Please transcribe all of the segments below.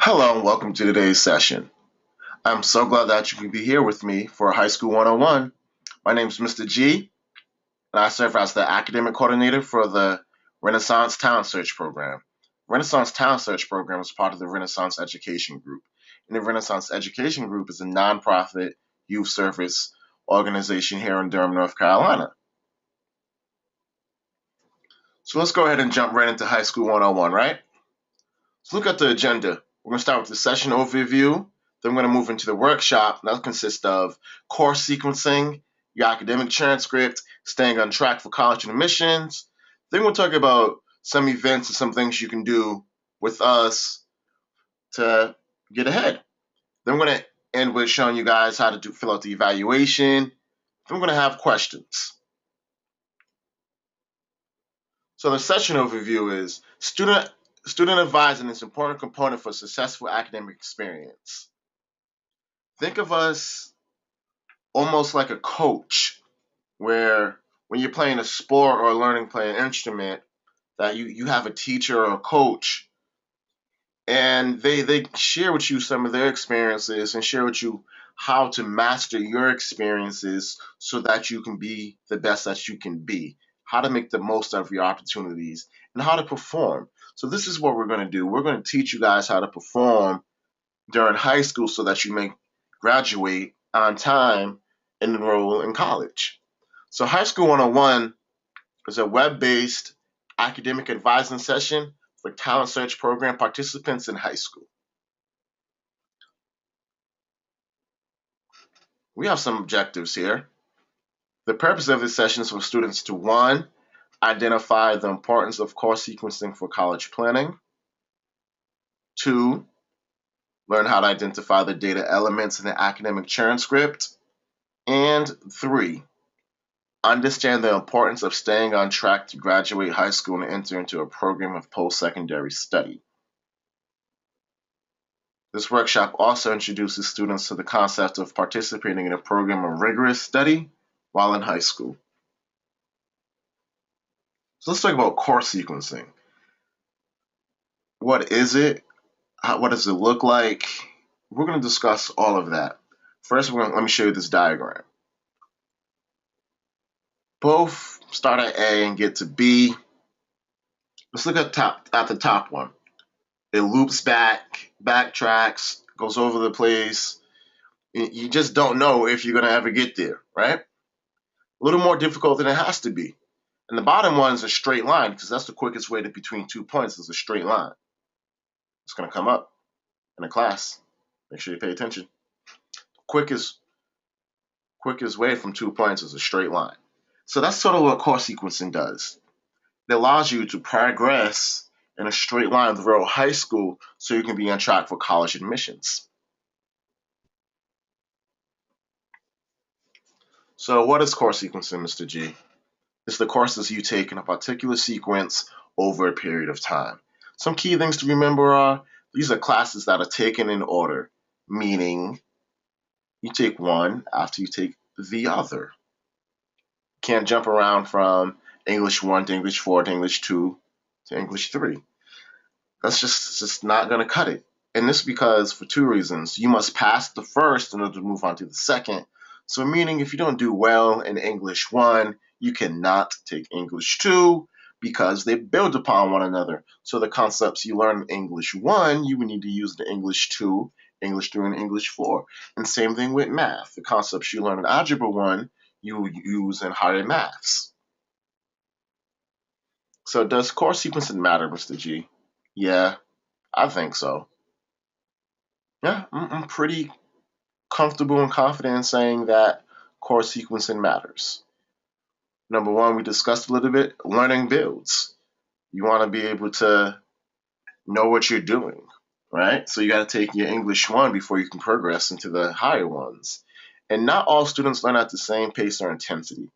Hello and welcome to today's session. I'm so glad that you can be here with me for High School 101. My name is Mr. G, and I serve as the academic coordinator for the Renaissance Talent Search Program. Renaissance Talent Search Program is part of the Renaissance Education Group. And the Renaissance Education Group is a nonprofit youth service organization here in Durham, North Carolina. So let's go ahead and jump right into High School 101, right? So look at the agenda. We're going to start with the session overview. Then we're going to move into the workshop. That'll consist of course sequencing, your academic transcript, staying on track for college admissions. Then we'll talk about some events and some things you can do with us to get ahead. Then we're going to end with showing you guys how to fill out the evaluation. Then we're going to have questions. So the session overview is student advising is an important component for successful academic experience. Think of us almost like a coach, where when you're playing a sport or learning playing an instrument, that you have a teacher or a coach, and they share with you some of their experiences and share with you how to master your experiences so that you can be the best that you can be, how to make the most of your opportunities, and how to perform. So this is what we're going to do. We're going to teach you guys how to perform during high school so that you may graduate on time and enroll in college. So High School 101 is a web-based academic advising session for talent search program participants in high school. We have some objectives here. The purpose of this session is for students to, one, identify the importance of course sequencing for college planning. Two, learn how to identify the data elements in the academic transcript. And three, understand the importance of staying on track to graduate high school and enter into a program of post-secondary study. This workshop also introduces students to the concept of participating in a program of rigorous study while in high school. So let's talk about course sequencing. What is it? What does it look like? We're going to discuss all of that. First, let me show you this diagram. Both start at A and get to B. Let's look at the top one. It loops back, backtracks, goes over the place. You just don't know if you're going to ever get there, right? A little more difficult than it has to be. And the bottom one is a straight line because that's the quickest way to between 2 points is a straight line. It's going to come up in a class. Make sure you pay attention. Quickest way from 2 points is a straight line. So that's sort of what course sequencing does. It allows you to progress in a straight line throughout high school so you can be on track for college admissions. So what is course sequencing, Mr. G? It's the courses you take in a particular sequence over a period of time. Some key things to remember are these are classes that are taken in order, meaning you take one after you take the other. You can't jump around from English 1 to English 4 to English 2 to English 3. That's just not going to cut it. And this because for two reasons. You must pass the first in order to move on to the second. So meaning if you don't do well in English 1, you cannot take English 2 because they build upon one another. So the concepts you learn in English 1, you would need to use in English 2, English 3, and English 4. And same thing with math. The concepts you learn in Algebra 1, you use in higher maths. So does course sequencing matter, Mr. G? Yeah, I think so. Yeah, I'm pretty comfortable and confident in saying that course sequencing matters. Number one, we discussed a little bit, learning builds. You want to be able to know what you're doing, right? So you got to take your English 1 before you can progress into the higher ones. And not all students learn at the same pace or intensity.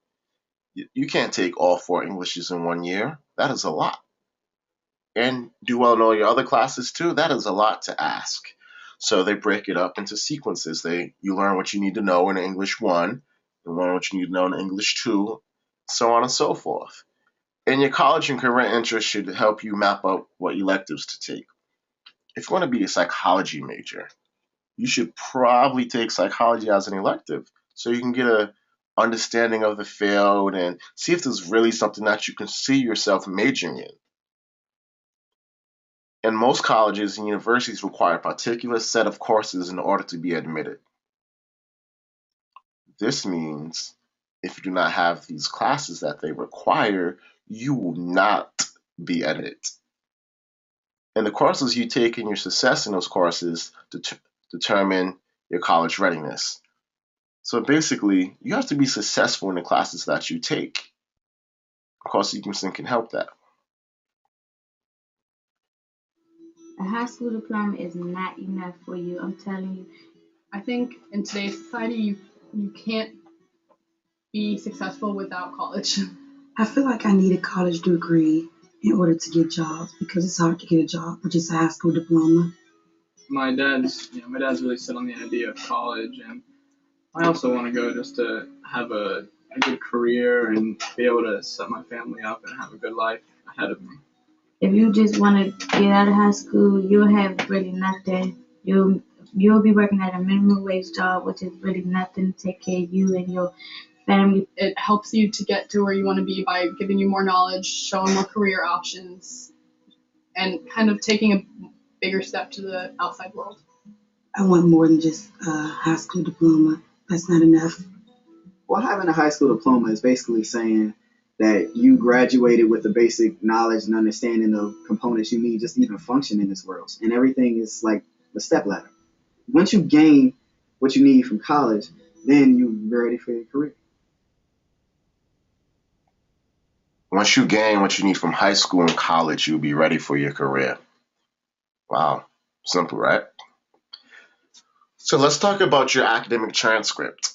You can't take all 4 Englishes in 1 year. That is a lot. And do well in all your other classes too. That is a lot to ask. So they break it up into sequences. You learn what you need to know in English 1, you learn what you need to know in English 2, so on and so forth. And your college and career interests should help you map out what electives to take. if you want to be a psychology major, you should probably take psychology as an elective so you can get a understanding of the field and see if there's really something that you can see yourself majoring in. And most colleges and universities require a particular set of courses in order to be admitted. This means if you do not have these classes that they require, you will not be admitted. And the courses you take and your success in those courses determine your college readiness. So basically, you have to be successful in the classes that you take. Course sequencing can help that. A high school diploma is not enough for you. I'm telling you. I think in today's society, you can't be successful without college. I feel like I need a college degree in order to get jobs because it's hard to get a job with just a high school diploma. My dad's really set on the idea of college, and I also want to go just to have a good career and be able to set my family up and have a good life ahead of me. If you just want to get out of high school, you'll have really nothing. You'll be working at a minimum wage job, which is really nothing to take care of you and your family. It helps you to get to where you want to be by giving you more knowledge, showing more career options, and kind of taking a bigger step to the outside world. I want more than just a high school diploma. That's not enough. Well, having a high school diploma is basically saying that you graduated with the basic knowledge and understanding of components you need just to even function in this world. And everything is like a step ladder. Once you gain what you need from college, then you're ready for your career. Once you gain what you need from high school and college, you'll be ready for your career. Wow. Simple, right? So let's talk about your academic transcript.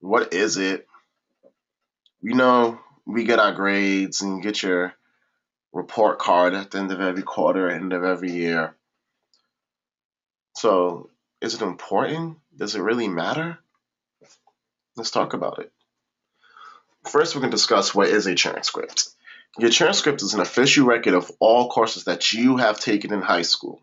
What is it? We know we get our grades and you get your report card at the end of every quarter, end of every year. So is it important? Does it really matter? Let's talk about it. First, we're going to discuss what is a transcript. Your transcript is an official record of all courses that you have taken in high school.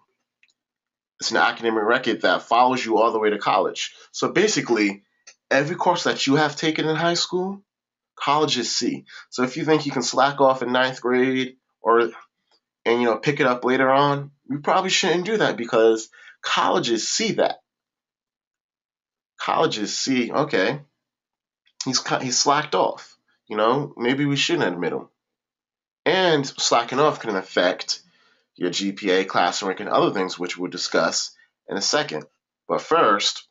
It's an academic record that follows you all the way to college. So basically, every course that you have taken in high school, colleges see. So if you think you can slack off in ninth grade and pick it up later on, you probably shouldn't do that because colleges see that. Colleges see, okay, he's slacked off. Maybe we shouldn't admit him. And slacking off can affect your GPA, class rank, and other things, which we'll discuss in a second. But first,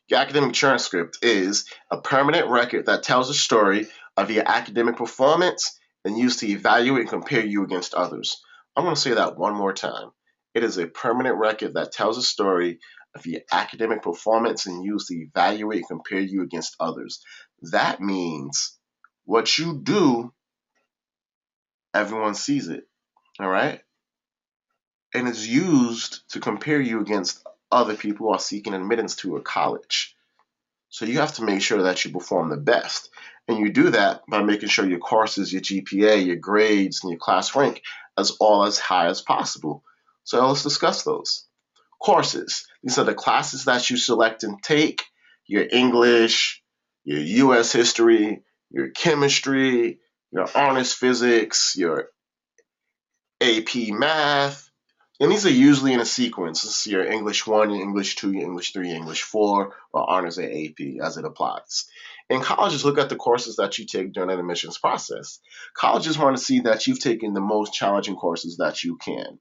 your academic transcript is a permanent record that tells a story of your academic performance and used to evaluate and compare you against others. I'm going to say that one more time. It is a permanent record that tells a story of your academic performance and used to evaluate and compare you against others. That means what you do, everyone sees it, all right? And it's used to compare you against other people who are seeking admittance to a college. So you have to make sure that you perform the best. And you do that by making sure your courses, your GPA, your grades, and your class rank is all as high as possible. So let's discuss those. Courses. These are the classes that you select and take. Your English, your US history, your chemistry, your honors physics, your AP math. And these are usually in a sequence. This is your English 1, your English 2, your English 3, your English 4, or honors and AP as it applies. And colleges look at the courses that you take during an admissions process. Colleges want to see that you've taken the most challenging courses that you can.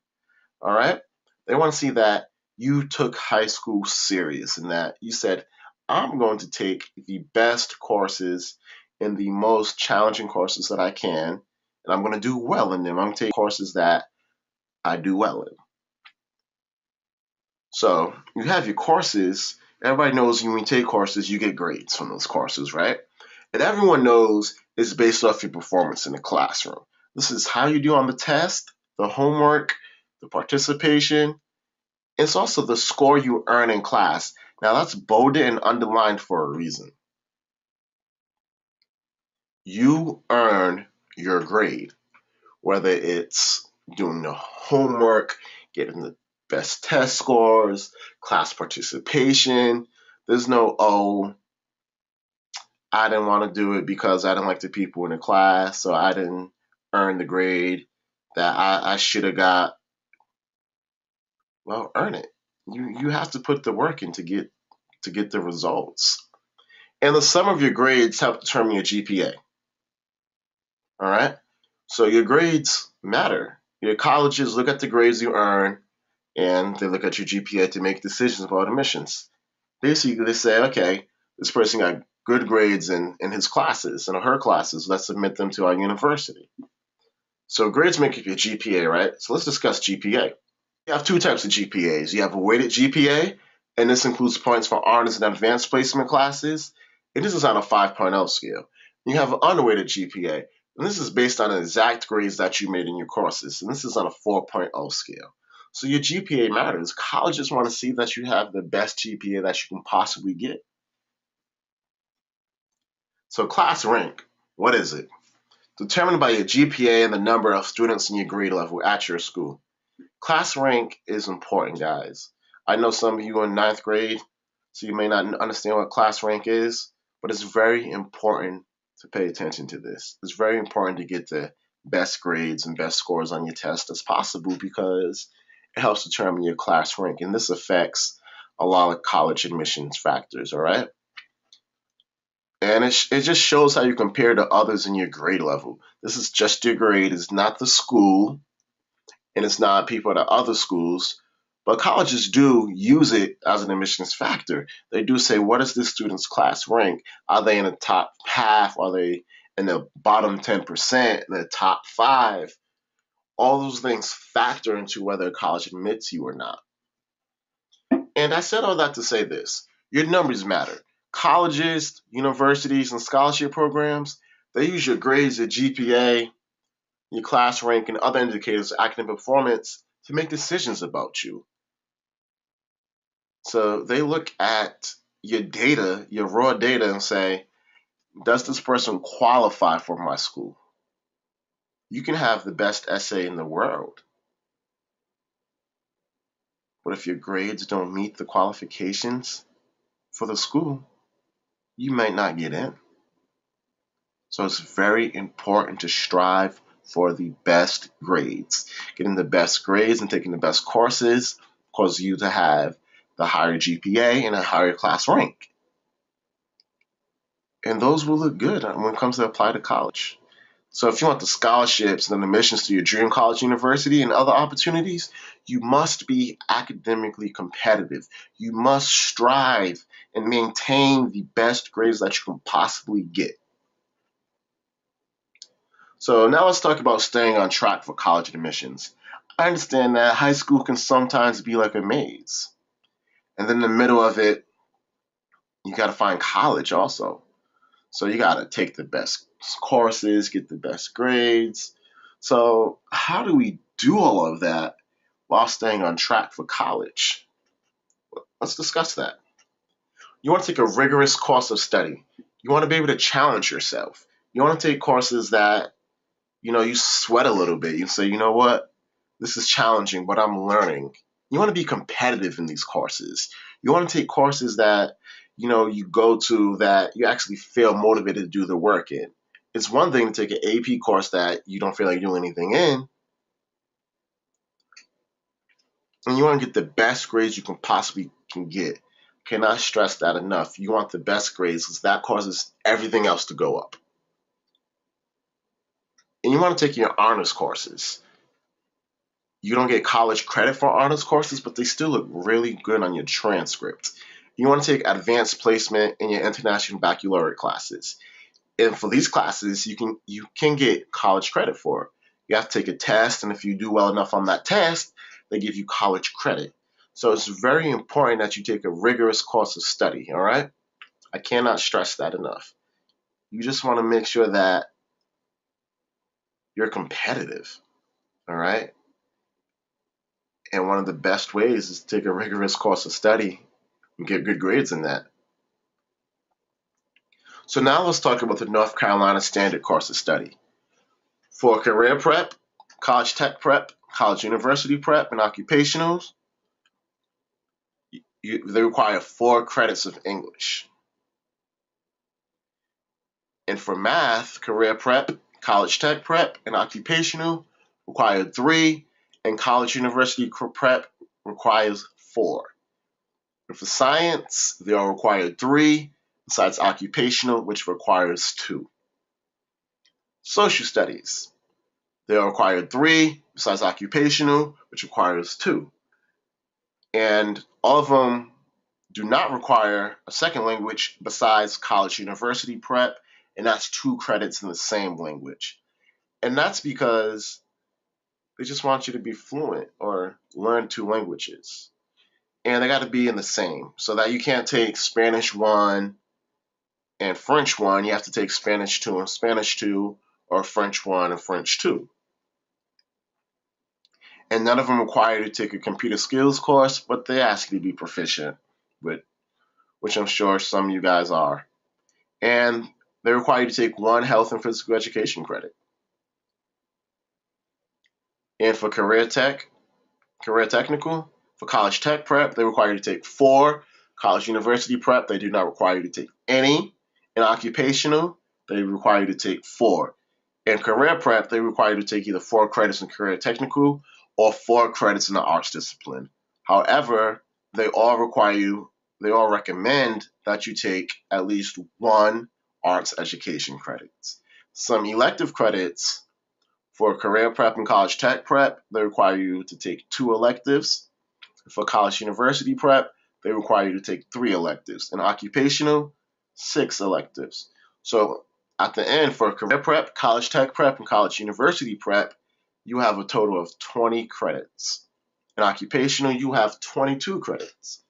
All right? They want to see that you took high school serious and that you said, I'm going to take the best courses and the most challenging courses that I can, and I'm going to do well in them. I'm going to take courses that I do well in. So you have your courses. Everybody knows when you take courses, you get grades from those courses, right? And everyone knows it's based off your performance in the classroom. This is how you do on the test, the homework, the participation. It's also the score you earn in class. Now that's bolded and underlined for a reason. You earn your grade, whether it's doing the homework, getting the best test scores, class participation. There's no, oh, I didn't want to do it because I didn't like the people in the class, so I didn't earn the grade that I should have got. Well, earn it. You have to put the work in to get the results. And the sum of your grades help determine your GPA. All right? So your grades matter. Your colleges look at the grades you earn and they look at your GPA to make decisions about admissions. Basically, they say, okay, this person got good grades in his classes and her classes. Let's admit them to our university. So grades make up your GPA, right? So let's discuss GPA. You have two types of GPAs. You have a weighted GPA, and this includes points for honors and advanced placement classes. And this is on a 5.0 scale. You have an unweighted GPA, and this is based on the exact grades that you made in your courses. And this is on a 4.0 scale. So your GPA matters. Colleges want to see that you have the best GPA that you can possibly get. So class rank, what is it? Determined by your GPA and the number of students in your grade level at your school. Class rank is important, guys. I know some of you are in 9th grade, so you may not understand what class rank is, but it's very important to pay attention to this. It's very important to get the best grades and best scores on your test as possible because it helps determine your class rank, and this affects a lot of college admissions factors, all right? And it just shows how you compare to others in your grade level. This is just your grade. It's not the school, and it's not people at other schools. But colleges do use it as an admissions factor. They do say, what is this student's class rank? Are they in the top half? Are they in the bottom 10%, in the top 5? All those things factor into whether a college admits you or not. And I said all that to say this. Your numbers matter. Colleges, universities, and scholarship programs, they use your grades, your GPA, your class rank, and other indicators of academic performance to make decisions about you. So they look at your data, your raw data, and say, does this person qualify for my school? You can have the best essay in the world, but if your grades don't meet the qualifications for the school, you might not get in. So it's very important to strive for the best grades. Getting the best grades and taking the best courses causes you to have the higher GPA and a higher class rank. And those will look good when it comes to apply to college. So if you want the scholarships and admissions to your dream college, university, and other opportunities, you must be academically competitive. You must strive and maintain the best grades that you can possibly get. So now let's talk about staying on track for college admissions. I understand that high school can sometimes be like a maze. And then in the middle of it, you got to find college also. So you got to take the best courses, get the best grades. So how do we do all of that while staying on track for college? Let's discuss that. You want to take a rigorous course of study. You want to be able to challenge yourself. You want to take courses that, you sweat a little bit. You say, you know what? This is challenging, but I'm learning. You want to be competitive in these courses. You want to take courses that, you go to that you actually feel motivated to do the work in. It's one thing to take an AP course that you don't feel like doing anything in. And you want to get the best grades you can possibly get. Cannot stress that enough. You want the best grades because that causes everything else to go up. And you want to take your honors courses. You don't get college credit for honors courses, but they still look really good on your transcript. You want to take advanced placement in your international baccalaureate classes. And for these classes, you can get college credit for. You have to take a test, and if you do well enough on that test, they give you college credit. So it's very important that you take a rigorous course of study, all right? I cannot stress that enough. You just want to make sure that you're competitive, all right? And one of the best ways is to take a rigorous course of study and get good grades in that. So now let's talk about the North Carolina Standard Course of Study. For career prep, college tech prep, college university prep, and occupationals, they require 4 credits of English. And for math, career prep, college tech prep, and occupational require 3, and college university prep requires 4. And for science, they all require 3, besides occupational, which requires 2. Social studies, they all require 3, besides occupational, which requires 2. And all of them do not require a second language besides college university prep, and that's 2 credits in the same language. And that's because they just want you to be fluent or learn 2 languages. And they got to be in the same, so that you can't take Spanish 1 and French 1. You have to take Spanish 2 and Spanish 2, or French 1 and French 2. And none of them require you to take a computer skills course, but they ask you to be proficient with, which I'm sure some of you guys are. And they require you to take 1 health and physical education credit. And for career technical, for college tech prep, they require you to take 4. College university prep, they do not require you to take any. In occupational, they require you to take 4. In career prep, they require you to take either 4 credits in career technical or 4 credits in the arts discipline. However, they all recommend that you take at least 1 arts education credits. Some elective credits for career prep and college tech prep, they require you to take 2 electives. For college university prep, they require you to take 3 electives. In occupational, 6 electives. So at the end, for career prep, college tech prep, and college university prep, you have a total of 20 credits. In occupational, you have 22 credits.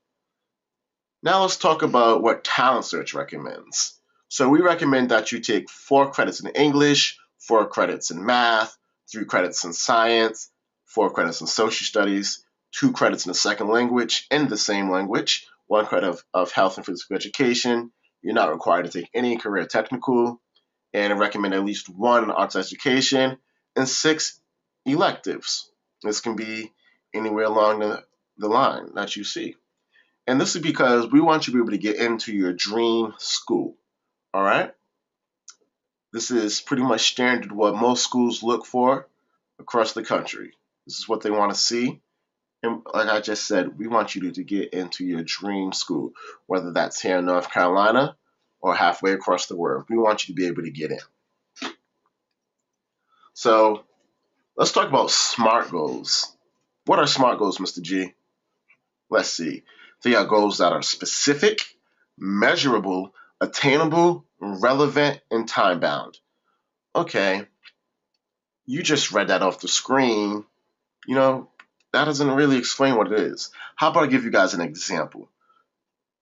Now let's talk about what Talent Search recommends. So we recommend that you take 4 credits in English, 4 credits in math, 3 credits in science, 4 credits in social studies, 2 credits in a second language in the same language, 1 credit of health and physical education. You're not required to take any career technical, and recommend at least 1 arts education, and 6 electives. This can be anywhere along the line that you see. And this is because we want you to be able to get into your dream school. All right? This is pretty much standard what most schools look for across the country. This is what they want to see. And like I just said, we want you to get into your dream school, whether that's here in North Carolina or halfway across the world. We want you to be able to get in. So let's talk about SMART goals. What are SMART goals, Mr. G? Let's see. They are goals that are specific, measurable, attainable, relevant, and time-bound. Okay, you just read that off the screen. That doesn't really explain what it is. How about I give you guys an example?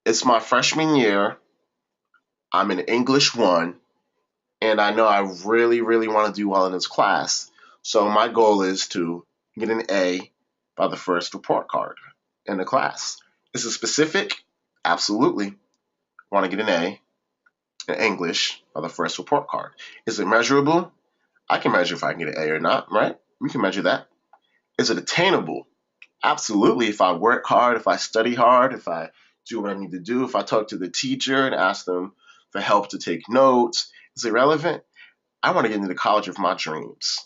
It's my freshman year. I'm in English 1, and I know I really, really want to do well in this class. So my goal is to get an A by the first report card in the class. Is it specific? Absolutely. I want to get an A in English by the first report card. Is it measurable? I can measure if I can get an A or not, right? We can measure that. Is it attainable? Absolutely. If I work hard, if I study hard, if I do what I need to do, if I talk to the teacher and ask them for help to take notes. Is it relevant? I want to get into the college of my dreams.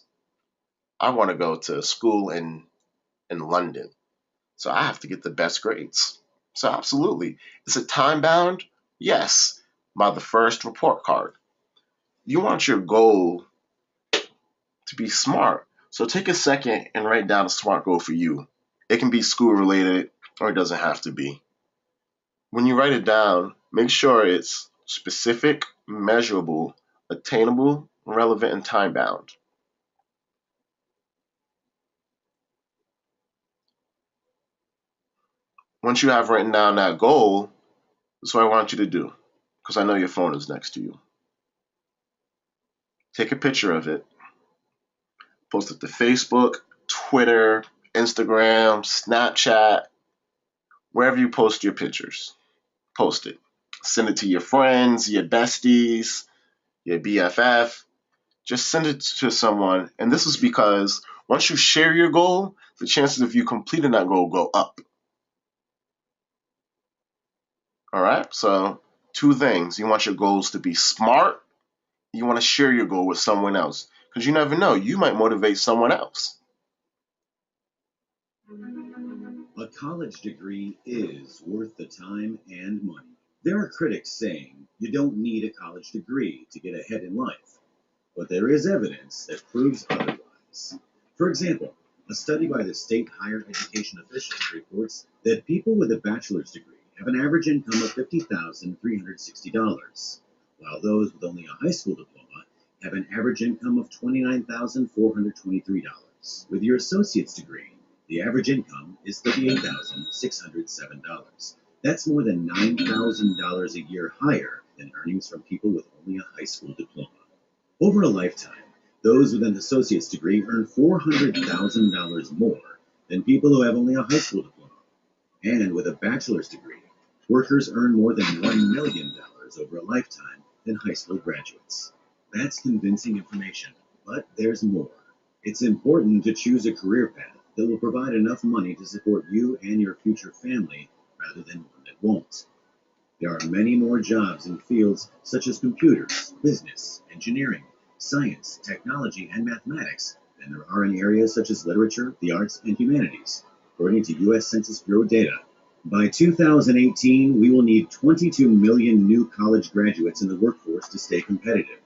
I want to go to school in London. So I have to get the best grades. So absolutely. Is it time bound? Yes, by the first report card. You want your goal to be SMART. So take a second and write down a SMART goal for you. It can be school related or it doesn't have to be. When you write it down, make sure it's specific, measurable, attainable, relevant, and time bound. Once you have written down that goal, that's what I want you to do, because I know your phone is next to you. Take a picture of it. Post it to Facebook, Twitter, Instagram, Snapchat, wherever you post your pictures. Post it. Send it to your friends, your besties, your BFF. Just send it to someone. And this is because once you share your goal, the chances of you completing that goal go up. All right, so two things. You want your goals to be smart. You want to share your goal with someone else because you never know. You might motivate someone else. A college degree is worth the time and money. There are critics saying you don't need a college degree to get ahead in life, but there is evidence that proves otherwise. For example, a study by the state higher education officials reports that people with a bachelor's degree have an average income of $50,360, while those with only a high school diploma have an average income of $29,423. With your associate's degree, the average income is $38,607. That's more than $9,000 a year higher than earnings from people with only a high school diploma. Over a lifetime, those with an associate's degree earn $400,000 more than people who have only a high school diploma. And with a bachelor's degree, workers earn more than $1 million over a lifetime than high school graduates. That's convincing information, but there's more. It's important to choose a career path that will provide enough money to support you and your future family rather than one that won't. There are many more jobs in fields such as computers, business, engineering, science, technology, and mathematics than there are in areas such as literature, the arts, and humanities, according to U.S. Census Bureau data. By 2018, we will need 22 million new college graduates in the workforce to stay competitive.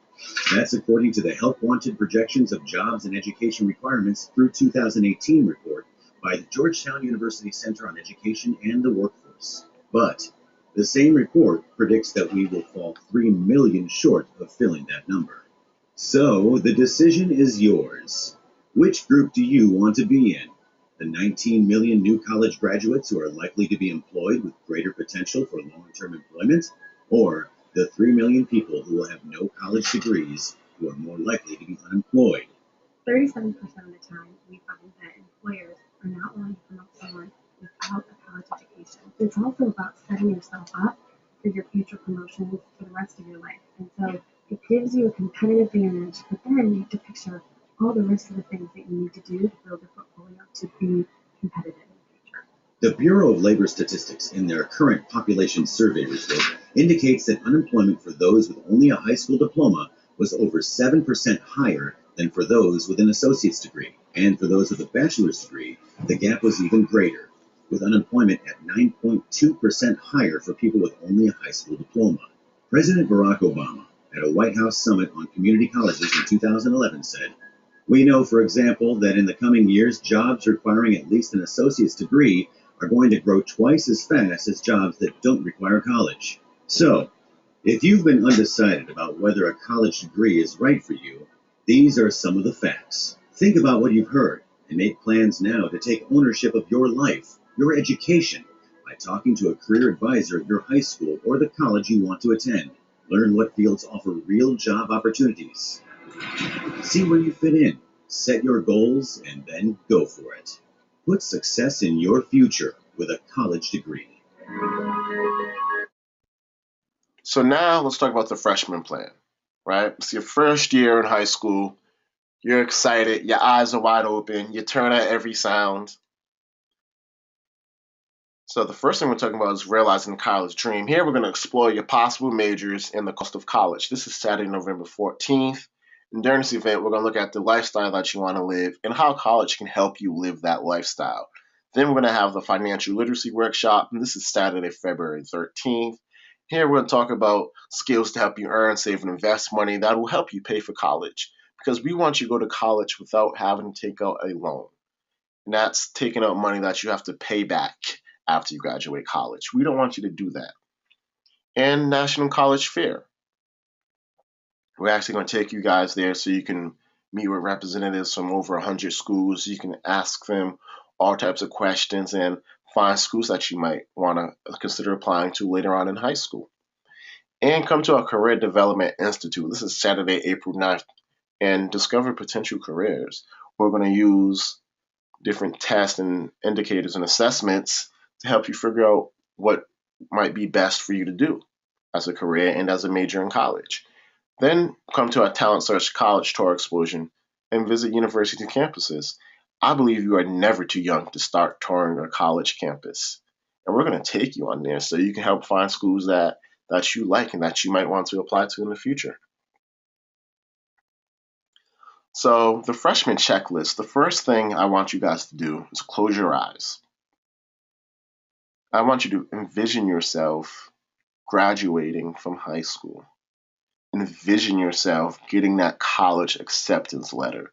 That's according to the Help Wanted projections of jobs and education requirements through 2018 report by the Georgetown University Center on Education and the Workforce. But the same report predicts that we will fall 3 million short of filling that number. So the decision is yours. Which group do you want to be in? The 19 million new college graduates who are likely to be employed with greater potential for long-term employment, or the 3 million people who will have no college degrees who are more likely to be unemployed? 37% of the time, we find that employers are not willing to promote someone without a college education. It's also about setting yourself up for your future promotions for the rest of your life. And so it gives you a competitive advantage, but then you have to picture all the rest of the things that you need to do to build a portfolio to be competitive in the future. The Bureau of Labor Statistics, in their current population survey report, indicates that unemployment for those with only a high school diploma was over 7% higher than for those with an associate's degree. And for those with a bachelor's degree, the gap was even greater, with unemployment at 9.2% higher for people with only a high school diploma. President Barack Obama, at a White House summit on community colleges in 2011, said, "We know, for example, that in the coming years, jobs requiring at least an associate's degree are going to grow twice as fast as jobs that don't require college." So, if you've been undecided about whether a college degree is right for you, these are some of the facts. Think about what you've heard and make plans now to take ownership of your life, your education, by talking to a career advisor at your high school or the college you want to attend. Learn what fields offer real job opportunities. See where you fit in, set your goals, and then go for it. Put success in your future with a college degree. So now let's talk about the freshman plan, right? It's your first year in high school. You're excited. Your eyes are wide open. You turn at every sound. So the first thing we're talking about is realizing the college dream. Here we're going to explore your possible majors and the cost of college. This is Saturday, November 14th. And during this event, we're going to look at the lifestyle that you want to live and how college can help you live that lifestyle. Then we're going to have the financial literacy workshop, and this is Saturday, February 13th. Here we're going to talk about skills to help you earn, save, and invest money that will help you pay for college, because we want you to go to college without having to take out a loan. And that's taking out money that you have to pay back after you graduate college. We don't want you to do that. And National College Fair. We're actually going to take you guys there so you can meet with representatives from over 100 schools. You can ask them all types of questions and find schools that you might want to consider applying to later on in high school. And come to our Career Development Institute. This is Saturday, April 9th, and discover potential careers. We're going to use different tests and indicators and assessments to help you figure out what might be best for you to do as a career and as a major in college. Then come to our Talent Search College Tour Explosion and visit university campuses. I believe you are never too young to start touring a college campus. and we're going to take you on there so you can help find schools that you like and that you might want to apply to in the future. So the freshman checklist, the first thing I want you guys to do is close your eyes. I want you to envision yourself graduating from high school. Envision yourself getting that college acceptance letter.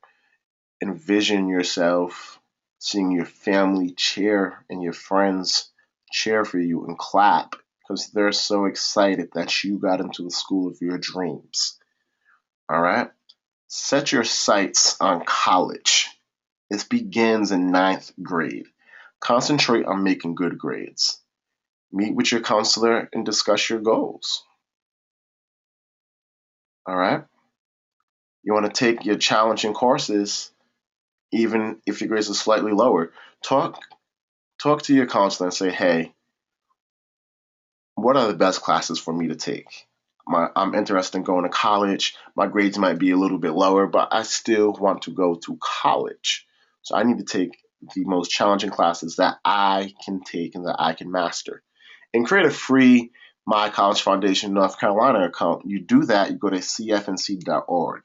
Envision yourself seeing your family cheer and your friends cheer for you and clap because they're so excited that you got into the school of your dreams. All right? Set your sights on college. It begins in 9th grade. Concentrate on making good grades. Meet with your counselor and discuss your goals. All right? You want to take your challenging courses, even if your grades are slightly lower. Talk to your counselor and say, hey, what are the best classes for me to take? I'm interested in going to college. My grades might be a little bit lower, but I still want to go to college. So I need to take the most challenging classes that I can take and that I can master. And create a free My College Foundation North Carolina account. You do that, you go to cfnc.org.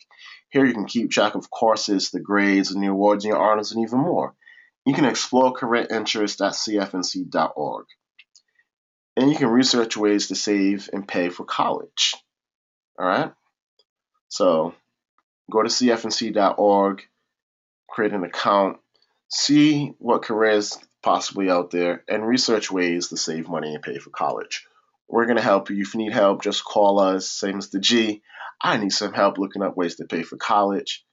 Here you can keep track of courses, the grades, and the awards and your honors, and even more. You can explore career interest at cfnc.org. And you can research ways to save and pay for college. All right? So go to cfnc.org, create an account, see what careers possibly out there, and research ways to save money and pay for college. We're going to help you. If you need help, just call us. Say, Mr. G, I need some help looking up ways to pay for college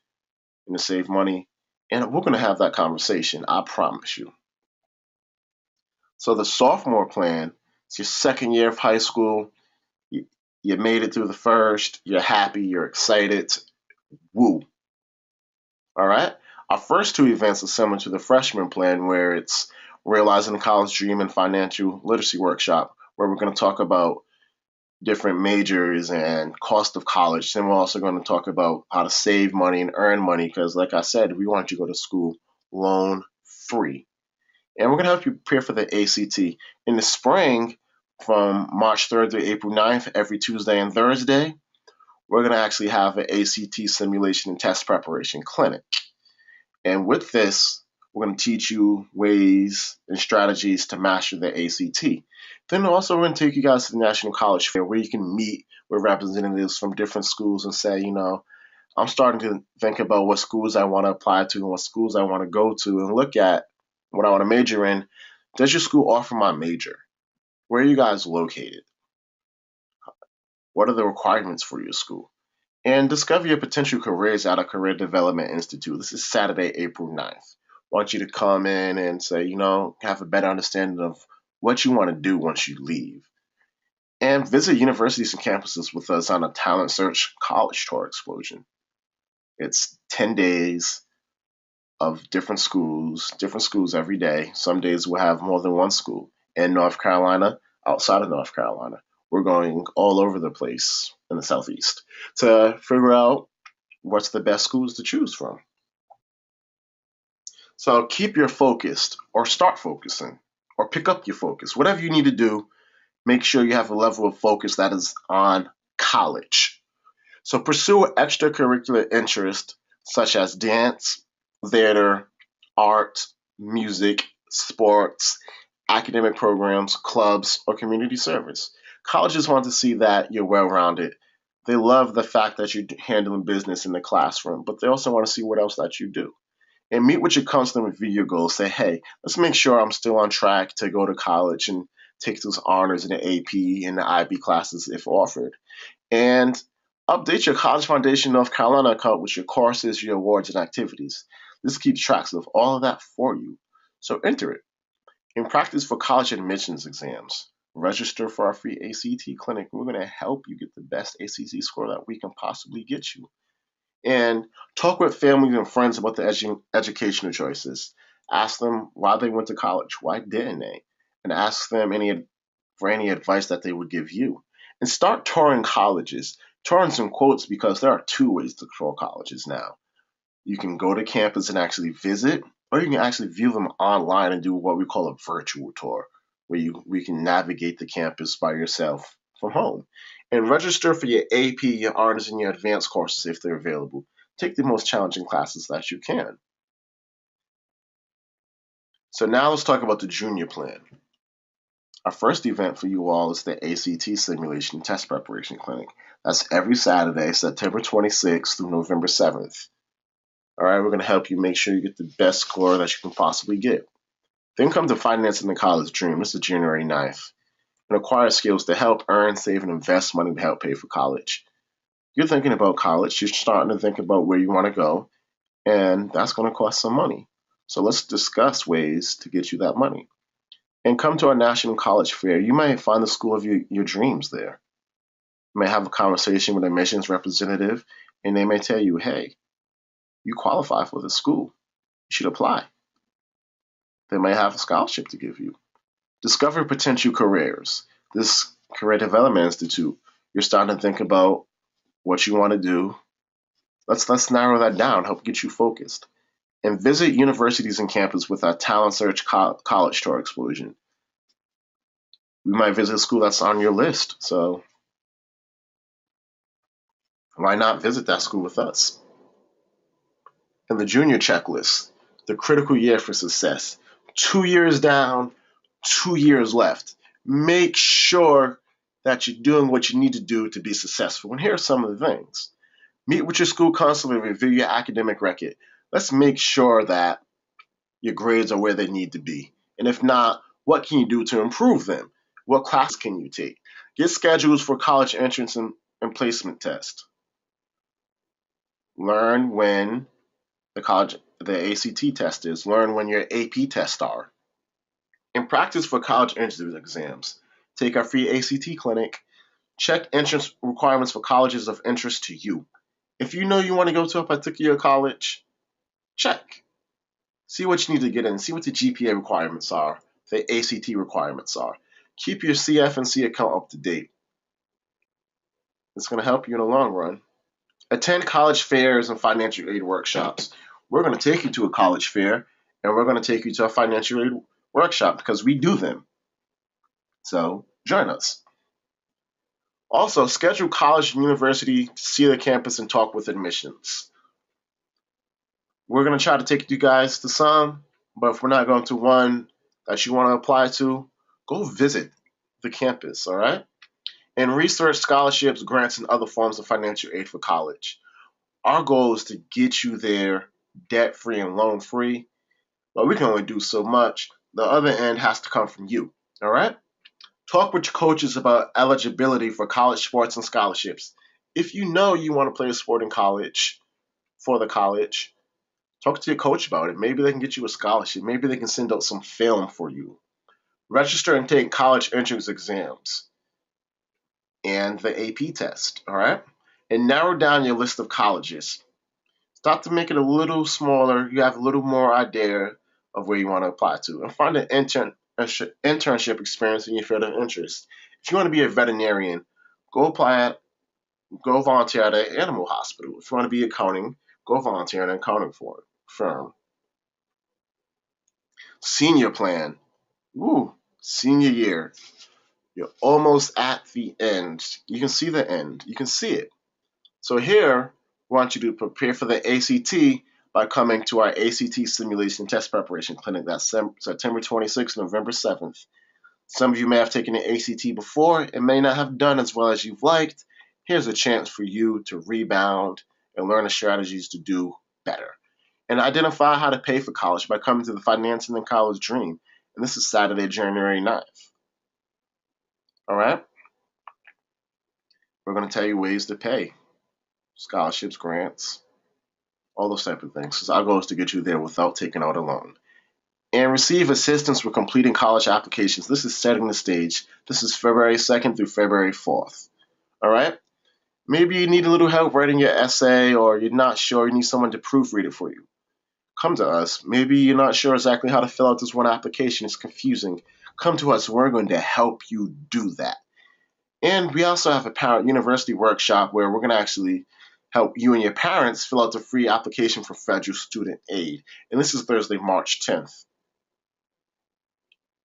and to save money. And we're going to have that conversation, I promise you. So the sophomore plan, it's your second year of high school. You made it through the first. You're happy. You're excited. Woo. All right? Our first two events are similar to the freshman plan, where it's Realizing the College Dream and Financial Literacy Workshop, where we're going to talk about different majors and cost of college. Then we're also going to talk about how to save money and earn money because, like I said, we want you to go to school loan free. And we're going to help you prepare for the ACT. In the spring, from March 3rd to April 9th, every Tuesday and Thursday, we're going to actually have an ACT simulation and test preparation clinic. And with this, we're going to teach you ways and strategies to master the ACT. Then also we're going to take you guys to the National College Fair where you can meet with representatives from different schools and say, I'm starting to think about what schools I want to apply to and what schools I want to go to and look at what I want to major in. Does your school offer my major? Where are you guys located? What are the requirements for your school? And discover your potential careers at a Career Development Institute. This is Saturday, April 9th. I want you to come in and say, have a better understanding of what you want to do once you leave. And visit universities and campuses with us on a Talent Search College Tour Explosion. It's 10 days of different schools every day. Some days we'll have more than one school. In North Carolina, outside of North Carolina, we're going all over the place in the Southeast to figure out what's the best schools to choose from. So keep your focused, or start focusing, or pick up your focus. Whatever you need to do, make sure you have a level of focus that is on college. So pursue extracurricular interests such as dance, theater, art, music, sports, academic programs, clubs, or community service. Colleges want to see that you're well-rounded. They love the fact that you're handling business in the classroom, but they also want to see what else that you do. And meet with your counselor and review your goals. Say, hey, let's make sure I'm still on track to go to college and take those honors in the AP and the IB classes if offered. And update your College Foundation North Carolina account with your courses, your awards, and activities. This keeps track of all of that for you. So enter it. In practice for college admissions exams, register for our free ACT clinic. We're going to help you get the best ACT score that we can possibly get you. And talk with families and friends about the educational choices. Ask them why they went to college. Why didn't they? And ask them for any advice that they would give you. And start touring colleges. Touring some quotes because there are two ways to tour colleges now. You can go to campus and actually visit, or you can actually view them online and do what we call a virtual tour. where you can navigate the campus by yourself from home. And register for your AP, your honors, and your advanced courses if they're available. Take the most challenging classes that you can. So now let's talk about the junior plan. Our first event for you all is the ACT Simulation Test Preparation Clinic. That's every Saturday, September 26th through November 7th. All right, we're going to help you make sure you get the best score that you can possibly get. Then come to Financing the College Dream. This is January 9th. And acquire skills to help earn, save, and invest money to help pay for college. You're thinking about college, you're starting to think about where you want to go, and that's going to cost some money. So let's discuss ways to get you that money. And come to our National College Fair. You might find the school of your dreams there. You may have a conversation with a admissions representative, and they may tell you, hey, you qualify for this school. You should apply. They may have a scholarship to give you. Discover potential careers. This Career Development Institute, you're starting to think about what you want to do. Let's narrow that down, help get you focused. And visit universities and campus with our Talent Search College Tour Explosion. We might visit a school that's on your list, so why not visit that school with us? And the junior checklist, the critical year for success. 2 years down, 2 years left. Make sure that you're doing what you need to do to be successful. And here are some of the things. Meet with your school counselor and review your academic record. Let's make sure that your grades are where they need to be. And if not, what can you do to improve them? What classes can you take? Get schedules for college entrance and placement tests. Learn when the ACT test is. Learn when your AP tests are. And practice for college entrance exams. Take our free ACT clinic. Check entrance requirements for colleges of interest to you. If you know you want to go to a particular college, check. See what you need to get in. See what the GPA requirements are, the ACT requirements are. Keep your CF&C account up to date. It's going to help you in the long run. Attend college fairs and financial aid workshops. We're going to take you to a college fair, and we're going to take you to a financial aid workshop because we do them. So join us. Also, schedule college and university to see the campus and talk with admissions. We're going to try to take you guys to some, but if we're not going to one that you want to apply to, go visit the campus, all right? And research scholarships, grants, and other forms of financial aid for college. Our goal is to get you there debt-free and loan-free, but we can only do so much. The other end has to come from you, all right? Talk with your coaches about eligibility for college sports and scholarships. If you know you want to play a sport in college, for the college, talk to your coach about it. Maybe they can get you a scholarship. Maybe they can send out some film for you. Register and take college entrance exams and the AP test, all right? And narrow down your list of colleges. Start to make it a little smaller. You have a little more idea of where you want to apply to. And find an internship experience in your field of interest. If you want to be a veterinarian, go volunteer at an animal hospital. If you want to be accounting, go volunteer at an accounting firm. Senior plan. Senior year. You're almost at the end. You can see the end. You can see it. So here, we want you to prepare for the ACT by coming to our ACT Simulation Test Preparation Clinic. That's September 26th, November 7th. Some of you may have taken the ACT before and may not have done as well as you've liked. Here's a chance for you to rebound and learn the strategies to do better. And identify how to pay for college by coming to the Financing the College Dream. And this is Saturday, January 9th. All right? We're going to tell you ways to pay. Scholarships, grants, all those type of things. So our goal is to get you there without taking out a loan. And receive assistance with completing college applications. This is setting the stage. This is February 2nd through February 4th. All right? Maybe you need a little help writing your essay, or you're not sure, you need someone to proofread it for you. Come to us. Maybe you're not sure exactly how to fill out this one application. It's confusing. Come to us. We're going to help you do that. And we also have a parent university workshop where we're going to actually help you and your parents fill out the free application for federal student aid. And this is Thursday, March 10th.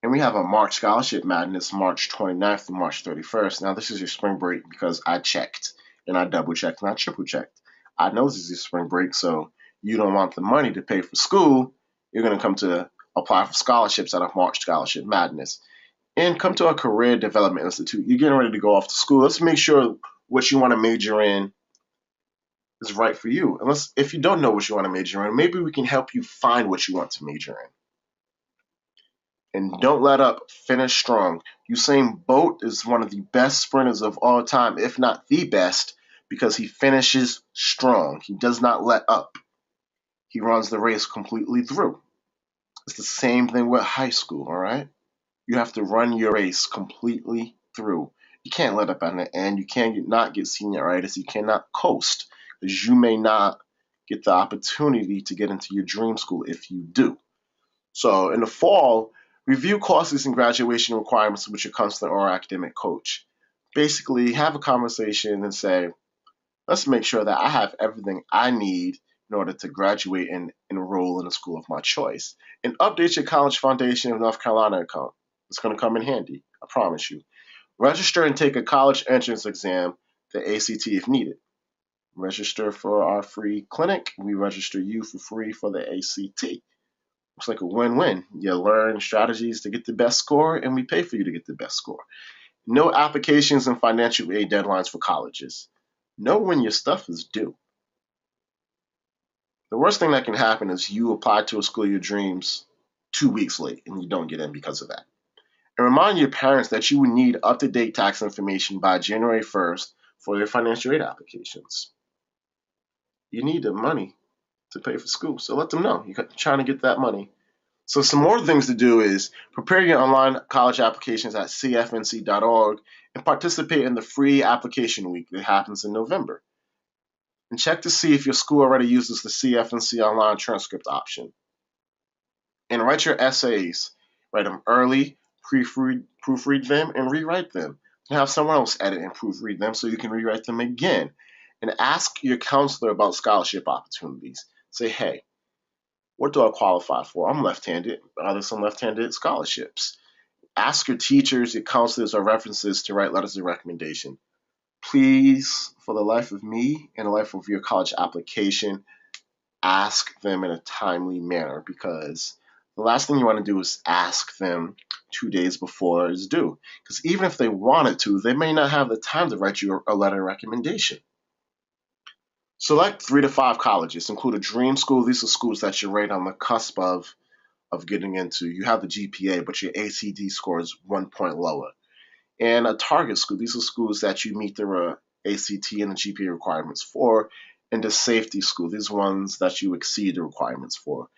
And we have a March Scholarship Madness, March 29th to March 31st. Now, this is your spring break because I checked, and I double checked, and I triple checked. I know this is your spring break, so you don't want the money to pay for school. You're going to come to apply for scholarships at a March Scholarship Madness. And come to a career development institute. You're getting ready to go off to school. Let's make sure what you want to major in is right for you. Unless, if you don't know what you want to major in, maybe we can help you find what you want to major in. And don't let up. Finish strong. Usain Bolt is one of the best sprinters of all time, if not the best, because he finishes strong. He does not let up. He runs the race completely through. It's the same thing with high school, all right? You have to run your race completely through. You can't let up at the end. You can't not get senioritis. You cannot coast, because you may not get the opportunity to get into your dream school if you do. So in the fall, review courses and graduation requirements with your counselor or academic coach. Basically, have a conversation and say, let's make sure that I have everything I need in order to graduate and enroll in a school of my choice. And update your College Foundation of North Carolina account. It's going to come in handy, I promise you. Register and take a college entrance exam, the ACT if needed. Register for our free clinic. We register you for free for the ACT. Looks like a win-win. You learn strategies to get the best score, and we pay for you to get the best score. No applications and financial aid deadlines for colleges. Know when your stuff is due. The worst thing that can happen is you apply to a school of your dreams 2 weeks late, and you don't get in because of that. And remind your parents that you will need up-to-date tax information by January 1st for their financial aid applications. You need the money to pay for school, so let them know you're trying to get that money. So some more things to do is prepare your online college applications at cfnc.org and participate in the free application week that happens in November. And check to see if your school already uses the CFNC online transcript option. And write your essays. Write them early, proofread them, and rewrite them. And have someone else edit and proofread them so you can rewrite them again. And ask your counselor about scholarship opportunities. Say, hey, what do I qualify for? I'm left-handed. Are there some left-handed scholarships? Ask your teachers, your counselors, or references to write letters of recommendation. Please, for the life of me and the life of your college application, ask them in a timely manner, because the last thing you want to do is ask them 2 days before it's due. Because even if they wanted to, they may not have the time to write you a letter of recommendation. Select 3 to 5 colleges. Include a dream school. These are schools that you're right on the cusp of getting into. You have the GPA, but your ACT score is 1 point lower. And a target school. These are schools that you meet the ACT and the GPA requirements for. And the safety school. These are ones that you exceed the requirements for.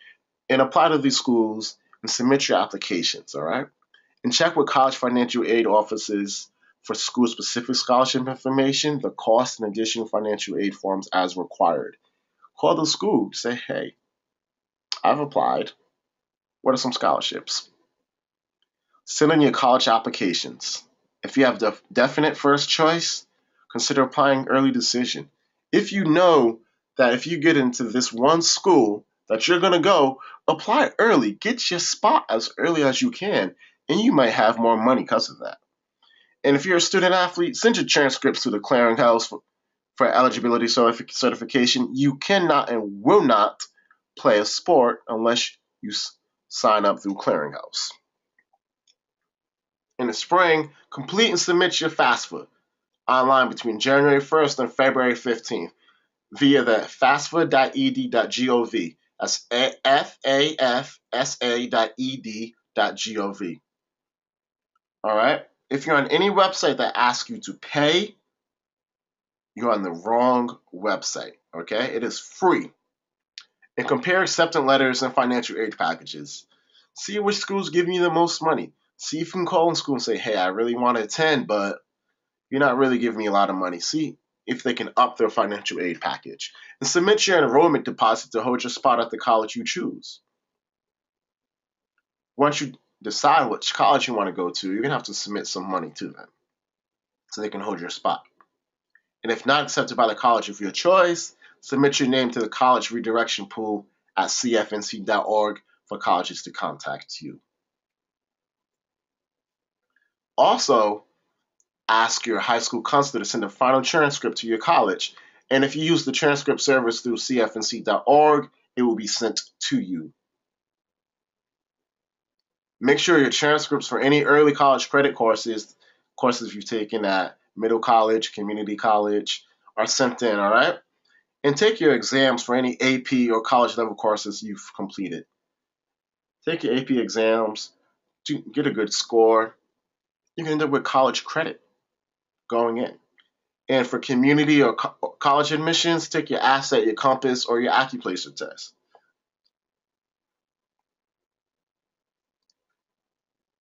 And apply to these schools and submit your applications, all right? And check with college financial aid offices for school-specific scholarship information, the cost and additional financial aid forms as required. Call the school. Say, hey, I've applied. What are some scholarships? Send in your college applications. If you have the definite first choice, consider applying early decision. If you know that if you get into this one school that you're going to go, apply early. Get your spot as early as you can, and you might have more money because of that. And if you're a student athlete, send your transcripts to the clearinghouse for eligibility certification. You cannot and will not play a sport unless you sign up through clearinghouse. In the spring, complete and submit your FAFSA online between January 1st and February 15th via the fafsa.ed.gov. That's fafsa.ed.gov. All right? If you're on any website that asks you to pay, you're on the wrong website, okay? It is free. And compare acceptance letters and financial aid packages. See which school's giving you the most money. See if you can call in school and say, hey, I really want to attend, but you're not really giving me a lot of money. See if they can up their financial aid package. And submit your enrollment deposit to hold your spot at the college you choose. Once you decide which college you want to go to, you're going to have to submit some money to them so they can hold your spot. And if not accepted by the college of your choice, submit your name to the college redirection pool at cfnc.org for colleges to contact you. Also, ask your high school counselor to send a final transcript to your college. And if you use the transcript service through cfnc.org, it will be sent to you. Make sure your transcripts for any early college credit courses you've taken at middle college, community college, are sent in, all right? And take your exams for any AP or college level courses you've completed. Take your AP exams, get a good score. You can end up with college credit going in. And for community or college admissions, take your ASSET, your Compass, or your Accuplacer test.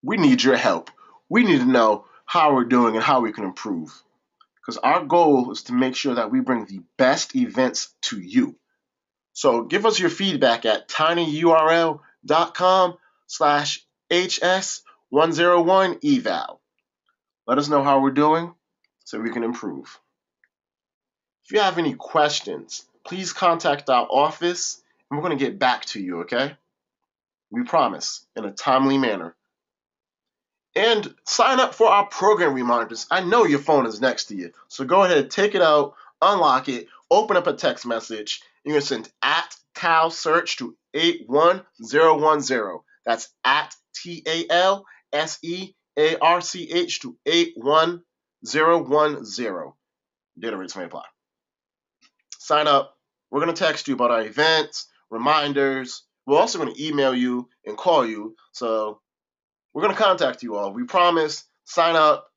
We need your help. We need to know how we're doing and how we can improve. Because our goal is to make sure that we bring the best events to you. So give us your feedback at tinyurl.com/hs101eval. Let us know how we're doing so we can improve. If you have any questions, please contact our office and we're going to get back to you, okay? We promise, in a timely manner. And sign up for our program reminders. I know your phone is next to you, so go ahead, take it out, unlock it, open up a text message. You're going to send @TALSearch to 81010. That's @TALSEARCH to 81010. Data rates may apply. Sign up. We're going to text you about our events, reminders. We're also going to email you and call you. So we're going to contact you all. We promise. Sign up.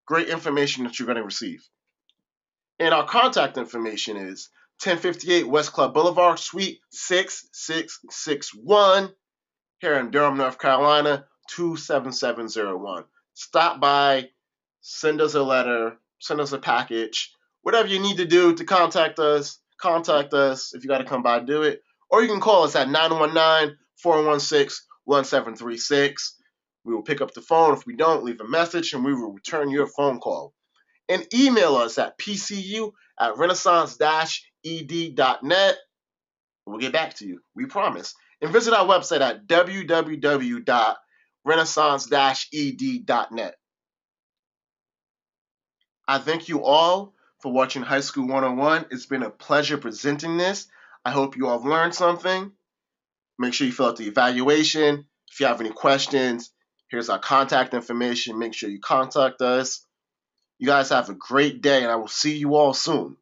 Great information that you're going to receive. And our contact information is 1058 West Club Boulevard, Suite 6661, here in Durham, North Carolina, 27701. Stop by, send us a letter, send us a package. Whatever you need to do to contact us. If you got to come by, do it. Or you can call us at 919-416-1736. We will pick up the phone. If we don't, leave a message and we will return your phone call. And email us at pcu@renaissance-ed.net. We'll get back to you. We promise. And visit our website at www.renaissance-ed.net. I thank you all for watching High School 101. It's been a pleasure presenting this. I hope you all have learned something. Make sure you fill out the evaluation. If you have any questions, here's our contact information. Make sure you contact us. You guys have a great day, and I will see you all soon.